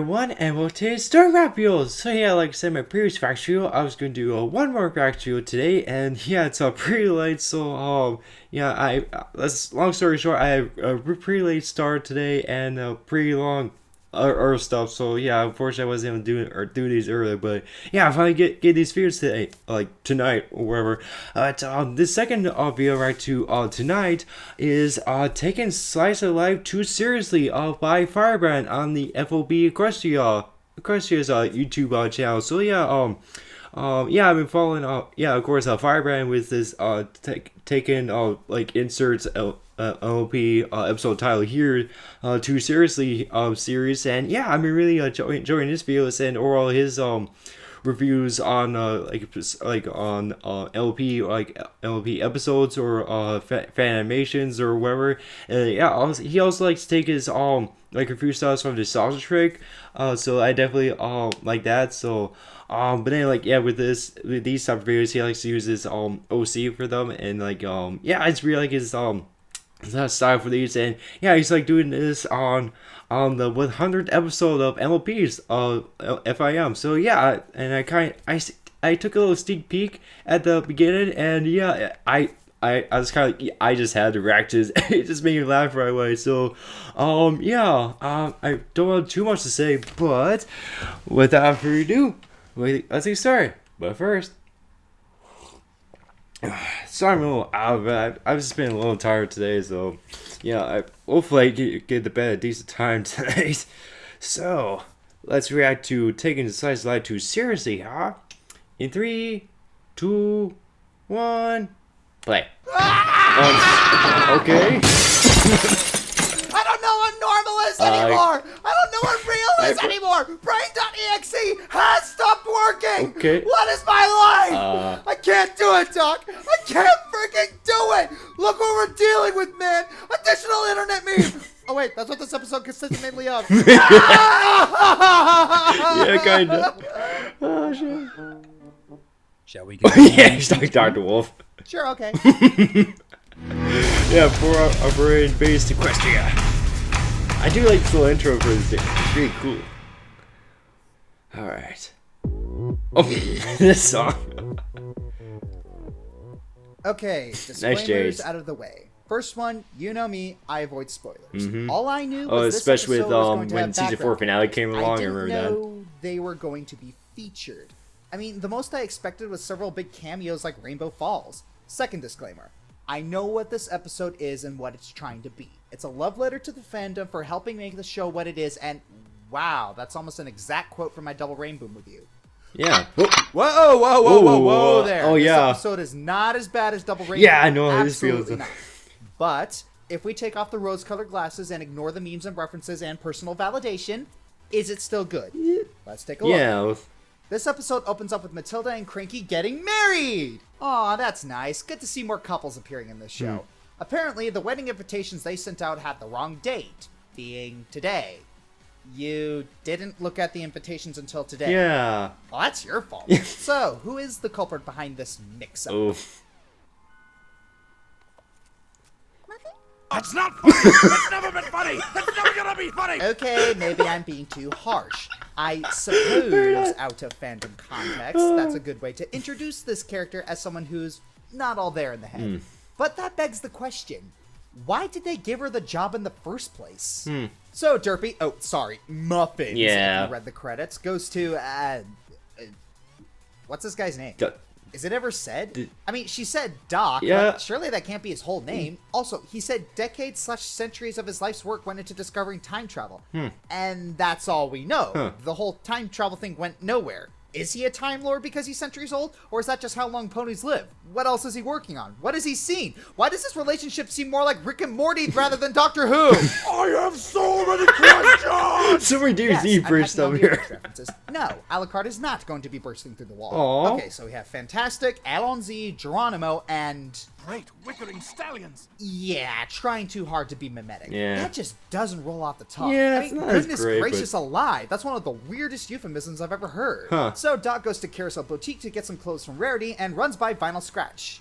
everyone, and welcome to today's Stormlight review. So yeah, like I said in my previous fact review, I was going to do one more fact review today, and yeah, it's pretty late, so yeah, that's long story short, I have a pretty late start today, and pretty long or stuff, so yeah, unfortunately I wasn't able to do these earlier, but yeah, I finally get these videos today, like tonight or whatever. This second video right to tonight is taking Slice of Life too seriously by Firebrand on the FOB Equestria's YouTube channel. So yeah, yeah, I've been following yeah, of course, Firebrand with this taking like inserts LP episode title here too seriously series, and yeah, I've been really enjoying his videos and overall his reviews on on LP episodes or fan animations or whatever. Yeah, he also likes to take his like review styles from the Sausage Trick, so I definitely like that. So but then like yeah, with these type of videos, he likes to use his OC for them, and like yeah, I just really like his style for these, and yeah, he's like doing this on the 100th episode of MLP's FIM. So yeah, and I took a little sneak peek at the beginning, and yeah, I was kind of, I just had to react to his, it just made me laugh right away. So yeah, I don't have too much to say, but without further ado, let's get started. But first, sorry, I'm a little out of it. I've just been a little tired today, so yeah, hopefully I get to bed at a decent time tonight. So let's react to taking the Slice of Life too seriously, huh? In 3, 2, 1, play. Okay. I don't know what normal is anymore. I don't know what real is anymore. Brain.exe has stopped working. Okay. What is my life? I can't do it, Doc. I can't freaking do it. Look what we're dealing with, man. Additional internet meme. Oh wait, that's what this episode consists mainly of. Yeah, kinda. Oh shit. Shall we go? Yeah, he's like Dr. Wolf. Sure, okay. Yeah, for our brain based Equestria. I do like this little intro for this thing. It's really cool. Alright. Oh, this song. Okay, disclaimers out of the way. First one, you know me, I avoid spoilers. All I knew was especially this episode was going to when have season 4 finale came along. I remember didn't know they were going to be featured. I mean, the most I expected was several big cameos like Rainbow Falls. Second disclaimer, I know what this episode is and what it's trying to be. It's a love letter to the fandom for helping make the show what it is, and wow, that's almost an exact quote from my Double Rainbow review. Yeah. Whoa there. Oh, yeah. This episode is not as bad as Double Rainbow. Yeah, I know. Absolutely not. But if we take off the rose-colored glasses and ignore the memes and references and personal validation, is it still good? Let's take a look. Yeah. This episode opens up with Matilda and Cranky getting married! Aw, that's nice. Good to see more couples appearing in this show. Apparently, the wedding invitations they sent out had the wrong date, being today. You didn't look at the invitations until today. Yeah. Well, that's your fault. So, who is the culprit behind this mix-up? Oof. That's not funny! That's never been funny! That's never gonna be funny! Okay, maybe I'm being too harsh. I suppose, out of fandom context, that's a good way to introduce this character as someone who's not all there in the head. But that begs the question, why did they give her the job in the first place? So, Derpy, oh, sorry, Muffins, yeah, if you read the credits, goes to, what's this guy's name? Is it ever said? I mean, she said Doc, yeah. but surely that can't be his whole name. Also, he said decades/centuries of his life's work went into discovering time travel. And that's all we know. The whole time travel thing went nowhere. Is he a Time Lord because he's centuries old? Or is that just how long ponies live? What else is he working on? What has he seen? Why does this relationship seem more like Rick and Morty rather than Doctor Who? I have so many questions! So many dudes burst over here. No, Alucard is not going to be bursting through the wall. Aww. Okay, so we have Fantastic, Alonzi, Geronimo, and... Great wickering stallions! Yeah, trying too hard to be mimetic. Yeah. That just doesn't roll off the tongue. Yeah, I it's mean, not as goodness great, gracious alive. That's one of the weirdest euphemisms I've ever heard. Huh. So Doc goes to Carousel Boutique to get some clothes from Rarity and runs by Vinyl Scratch.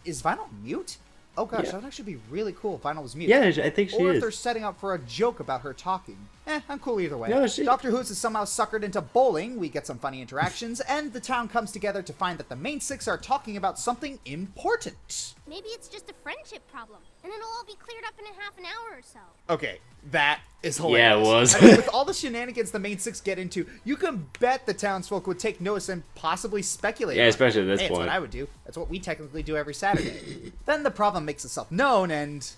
Is Vinyl mute? Oh gosh, Yeah. that would actually be really cool if Vinyl was mute. Yeah, I think she or is. if they're setting up for a joke about her talking. I'm cool either way. No, she- Doctor Who's is somehow suckered into bowling, we get some funny interactions, and the town comes together to find that the main six are talking about something important. Maybe it's just a friendship problem, and it'll all be cleared up in a half an hour or so. Okay, that is hilarious. Yeah, it was. I mean, with all the shenanigans the main six get into, you can bet the townsfolk would take notice and possibly speculate. Yeah, on it. especially at this Hey, point. That's what I would do. That's what we technically do every Saturday. Then the problem makes itself known, and...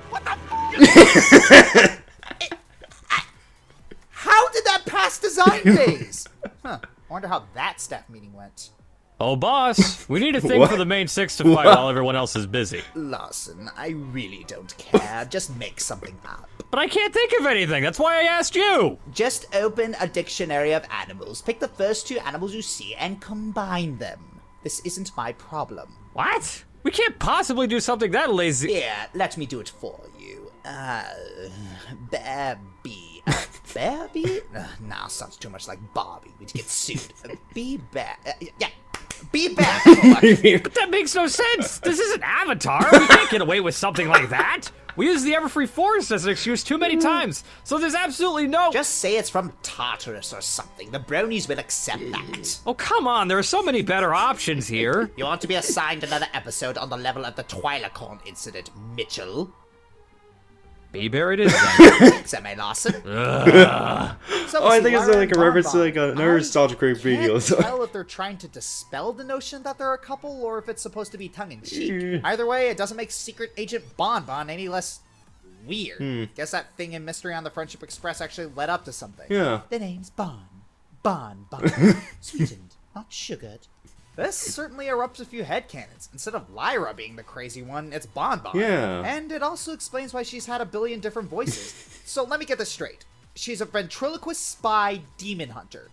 What the f***? How did that pass design phase? Huh. I wonder how that staff meeting went. Oh, boss, we need a thing What? for the main six to fight while everyone else is busy. Lawson, I really don't care. Just make something up. But I can't think of anything. That's why I asked you. Just open a dictionary of animals, pick the first two animals you see, and combine them. This isn't my problem. What? We can't possibly do something that lazy. Here, let me do it for you. Babby. Babby? Nah, sounds too much like Bobby. We'd get sued. Be bad. Yeah. Be bad. But that makes no sense. This isn't Avatar. We can't get away with something like that. We use the Everfree Forest as an excuse too many times, so there's absolutely no... Just say it's from Tartarus or something. The bronies will accept that. Oh, come on. There are so many better options here. You want to be assigned another episode on the level of the Twilacorn incident, Mitchell? Be buried is then. Except my Lawson. So Oh, I think it's Lyra like and a reference to Bonbon. like another Nostalgia Creep video. Can't So. tell if they're trying to dispel the notion that they're a couple or if it's supposed to be tongue-in-cheek. Either way, it doesn't make Secret Agent Bonbon any less weird. Guess that thing in Mystery on the Friendship Express actually led up to something. Yeah. The name's Bon. Sweetened, not sugared. This certainly erupts a few headcanons. Instead of Lyra being the crazy one, it's Bonbon. Yeah. And it also explains why she's had a billion different voices. So let me get this straight. She's a ventriloquist spy demon hunter.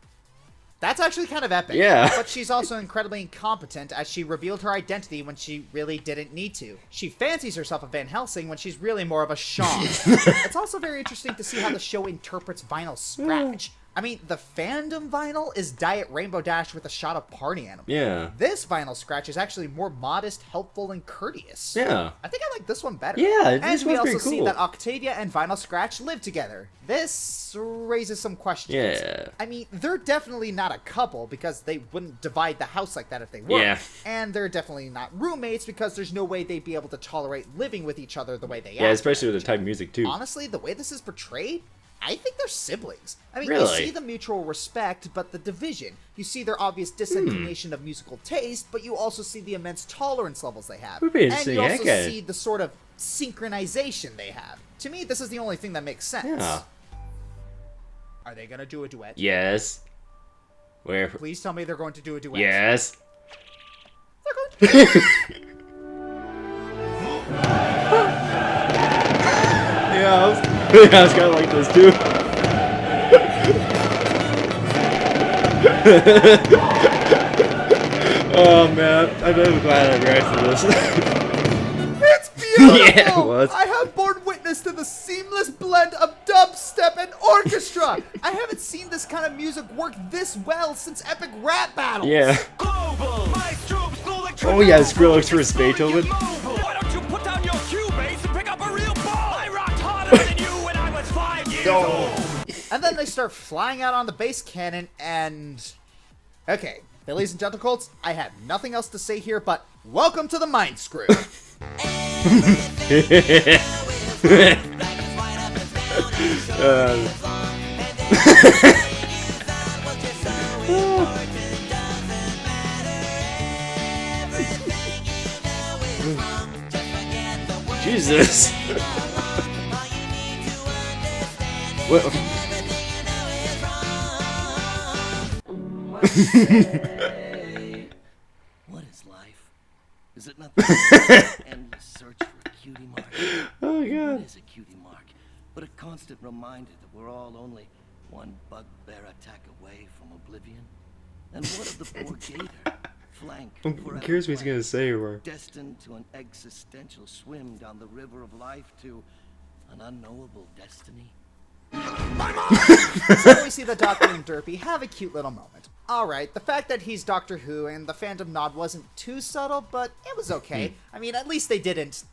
That's actually kind of epic. Yeah. But she's also incredibly incompetent as she revealed her identity when she really didn't need to. She fancies herself a Van Helsing when she's really more of a Shawn. It's also very interesting to see how the show interprets vinyl scratch. I mean, the fandom vinyl is Diet Rainbow Dash with a shot of party animal. Yeah. This vinyl scratch is actually more modest, helpful, and courteous. Yeah. I think I like this one better. Yeah, and this we one's also pretty see cool. that Octavia and Vinyl Scratch live together. This raises some questions. Yeah. I mean, they're definitely not a couple because they wouldn't divide the house like that if they were. Yeah. And they're definitely not roommates because there's no way they'd be able to tolerate living with each other the way they Yeah, act. especially with the type of music too. Honestly, the way this is portrayed, I think they're siblings. I mean, Really? you see the mutual respect, but the division. You see their obvious disinclination of musical taste, but you also see the immense tolerance levels they have. Would be And interesting, you also okay. see the sort of synchronization they have. To me, this is the only thing that makes sense. Yeah. Are they gonna do a duet? Yes. Where? Please tell me they're going to do a duet. Yes. They're going to. Yeah, I was kind of like this too. Oh man, I'm really glad I reacted to this. It's beautiful! Yeah, it was. I have borne witness to the seamless blend of dubstep and orchestra! I haven't seen this kind of music work this well since epic rap battles! Yeah. Global. My troops Oh yeah, Skrillex for his Beethoven. Why don't you put down your Cubase and pick up a real ball? I rocked harder than you when I was 5 years old. And then they start flying out on the bass cannon and... Okay, ladies and gentlemen, I have nothing else to say here but welcome to the Mind Screw! Jesus. Well. What is life? Is it nothing but an endless search for a cutie mark? Oh What god. is a cutie mark? But a constant reminder that we're all only one bugbear attack away from oblivion. And what of the poor gator? Flank. I'm curious what he's gonna say or. Destined to an existential swim down the river of life to an unknowable destiny. So we see the Doctor and Derpy have a cute little moment. Alright, the fact that he's Doctor Who and the fandom nod wasn't too subtle, but it was okay. I mean, at least they didn't...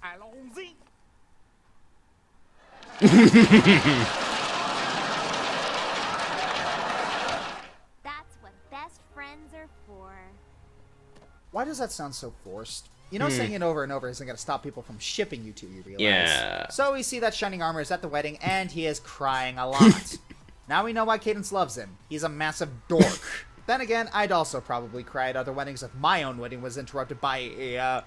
why does that sound so forced? You know, saying it over and over isn't going to stop people from shipping you two, you realize. Yeah. So we see that Shining Armor is at the wedding, and he is crying a lot. Now we know why Cadence loves him. He's a massive dork. Then again, I'd also probably cry at other weddings if my own wedding was interrupted by a,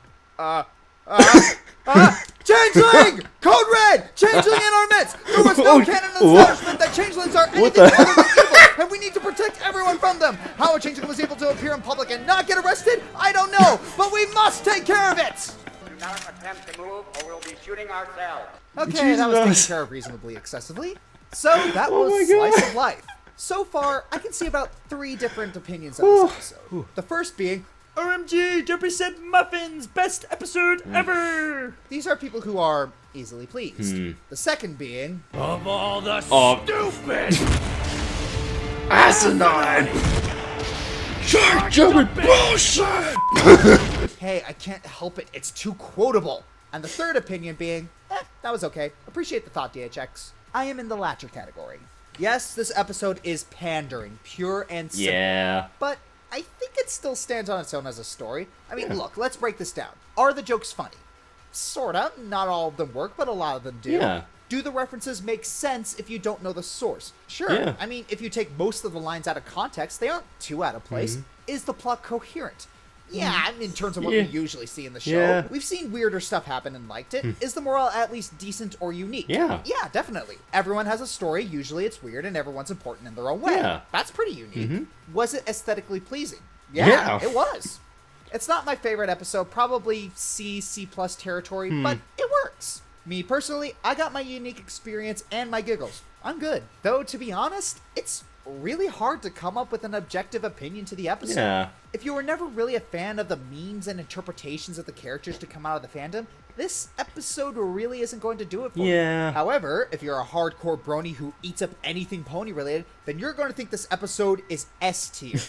Changeling! Code Red! Changeling in our midst! There was no canon establishment that changelings are anything other than evil, and we need to protect everyone from them. How a changeling was able to appear in public and not get arrested, I don't know, but we must take care of it! Do not attempt to move, or we'll be shooting ourselves. Okay, that was taken Jesus. care of reasonably excessively. So that was my God. Slice of Life. So far, I can see about 3 different opinions of this episode. The first being, OMG, Jumper said muffins, best episode ever. these are people who are easily pleased. The second being, Of all the stupid. Asinine! Shark jumping bullshit! hey, I can't help it, it's too quotable. And the third opinion being, that was okay. Appreciate the thought, DHX. I am in the latter category. Yes, this episode is pandering, pure and simple. Yeah. But I think it still stands on its own as a story. I mean, look, let's break this down. Are the jokes funny? Sorta. Not all of them work, but a lot of them do. Yeah. Do the references make sense if you don't know the source? Sure. Yeah. I mean, if you take most of the lines out of context, they aren't too out of place. Is the plot coherent? Yeah, in terms of what Yeah. we usually see in the show. Yeah. We've seen weirder stuff happen and liked it. Is the moral at least decent or unique? Yeah. Yeah, definitely. Everyone has a story, usually it's weird, and everyone's important in their own way. Yeah. That's pretty unique. Was it aesthetically pleasing? Yeah. It was. It's not my favorite episode, probably C plus territory, but it works. Me personally, I got my unique experience and my giggles. I'm good. Though, to be honest, it's really hard to come up with an objective opinion to the episode. Yeah. If you were never really a fan of the memes and interpretations of the characters to come out of the fandom, this episode really isn't going to do it for you. Yeah. However, if you're a hardcore brony who eats up anything pony related, then you're going to think this episode is S tier.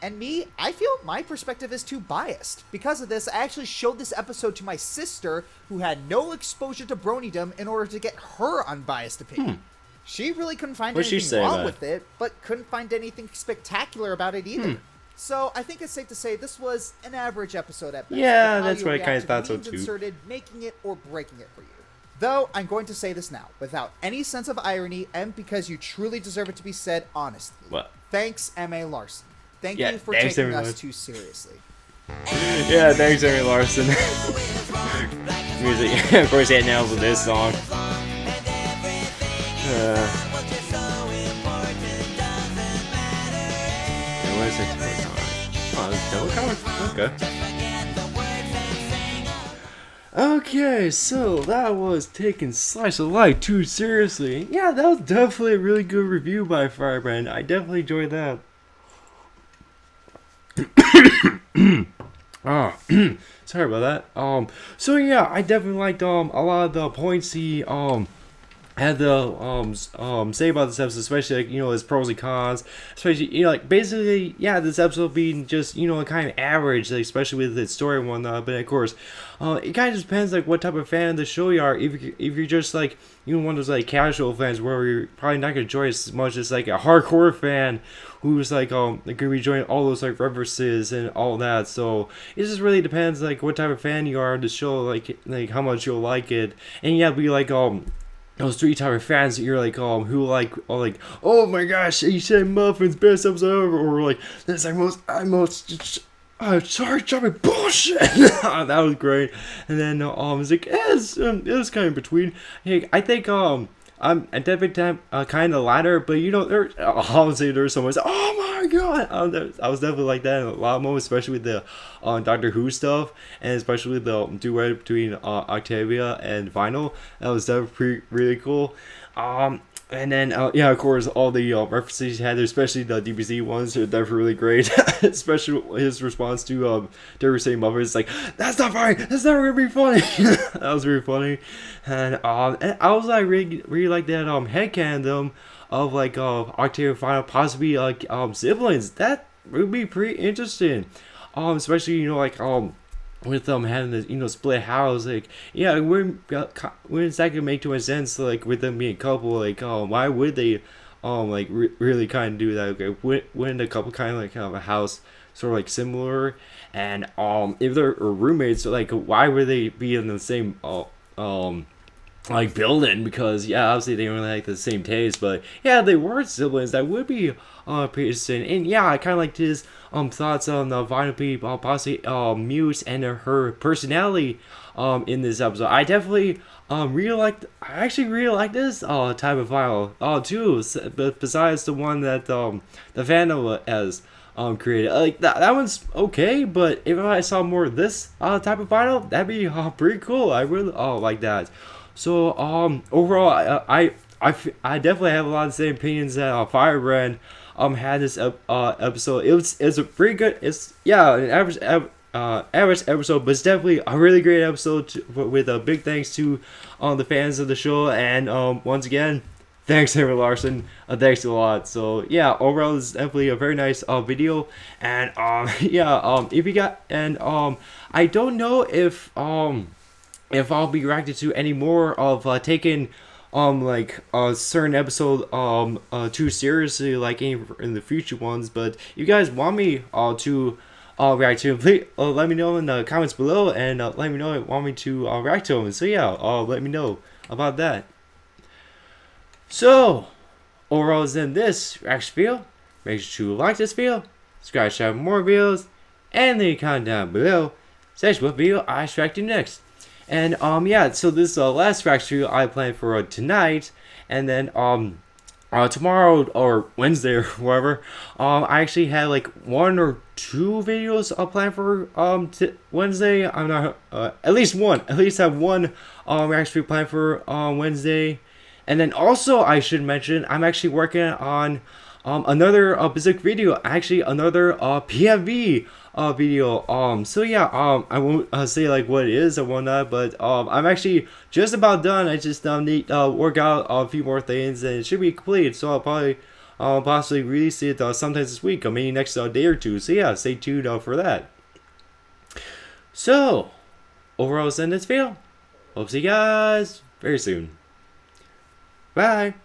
And me, I feel my perspective is too biased. Because of this, I actually showed this episode to my sister, who had no exposure to bronydom, in order to get her unbiased opinion. She really couldn't find What'd she anything say wrong about it? with it, but couldn't find anything spectacular about it either. So I think it's safe to say this was an average episode at best. Yeah, with how that's you what I react kinda to thought so memes too. Inserted, making it or breaking it for you. Though I'm going to say this now, without any sense of irony, and because you truly deserve it to be said honestly. What? Thanks, M.A. Larson. Thank Yeah, you for thanks, taking M.A. us Larson. too seriously. Yeah, thanks, Amy Larson. Music. Of course, he had nails with this song. Yeah, what is it? Oh, it's double cover? Okay. Okay, so that was taking Slice of Life too seriously. Yeah, that was definitely a really good review by Firebrand. I definitely enjoyed that. Oh, sorry about that. So yeah, I definitely liked a lot of the points he had to say about this episode, especially like, his pros and cons, especially like basically this episode being just kind of average, like, especially with its story and whatnot. But of course, it kind of just depends like what type of fan of the show you are. If you're just like one of those like casual fans where you're probably not gonna enjoy it as much as like a hardcore fan who's like gonna be enjoying all those like references and all that. So it just really depends like what type of fan you are of the show, like how much you'll like it. And be like those 3 type of fans that you're like who like oh my gosh, he said muffins best episode ever, or like that's like most sorry jumping bullshit. That was great. And then it's like it was kind of in between. Hey, I think I'm definitely kind of ladder, but there obviously there's someone say, oh my god, I was definitely like that in a lot of moments, especially with the Doctor Who stuff, and especially the duet between Octavia and Vinyl. That was definitely really cool. And then, of course, all the references he had there, especially the DBZ ones, are definitely really great. Especially his response to Derry saying Muffin. It's like, that's not funny! That's not going to be funny! That was really funny. And I was like, really like that headcanon of like Octavia and Final possibly like siblings. That would be pretty interesting. Especially, with them having this split house, like when it's not gonna make too much sense, like with them being a couple, like why would they like really kind of do that. Okay, wouldn't a couple kind of like have a house sort of like similar, and if they're roommates, like why would they be in the same like building? Because yeah, obviously they don't really like the same taste, but yeah, they were siblings. That would be pretty interesting. And yeah, I kind of like his thoughts on the Vanellope possibly Muse and her personality in this episode. I definitely really like. I actually really like this type of file too. But besides the one that the Vandal has created, like that one's okay. But if I saw more of this type of vinyl, that'd be pretty cool. I really like that. So overall, I definitely have a lot of the same opinions that Firebrand had this episode. It's a pretty good. It's yeah, an average episode, but it's definitely a really great episode with a big thanks to the fans of the show, and once again, thanks Henry Larson, thanks a lot. So yeah, overall this is definitely a very nice video, and yeah, if you got, and I don't know if I'll be reacting to any more of taking like a certain episode too seriously like any in the future ones, but you guys want me to react to them, please let me know in the comments below, and let me know if you want me to react to them. So yeah, let me know about that. So overall is in this reaction video. Make sure to like this video, subscribe to have more videos, and leave a comment down below saying what video I should react to next. And yeah, so this is the last reaction video I planned for tonight, and then tomorrow or Wednesday or whatever, I actually had like 1 or 2 videos planned for Wednesday. I'm not at least have one reaction video planned for Wednesday. And then also I should mention I'm actually working on another specific video, actually another PMV video. So yeah, I won't say like what it is or whatnot, but I'm actually just about done. I just need to work out a few more things, and it should be complete. So I'll probably possibly release it sometime this week, or maybe next day or two. So yeah, stay tuned for that. So overall, that's this video. Hope to see you guys very soon. Bye.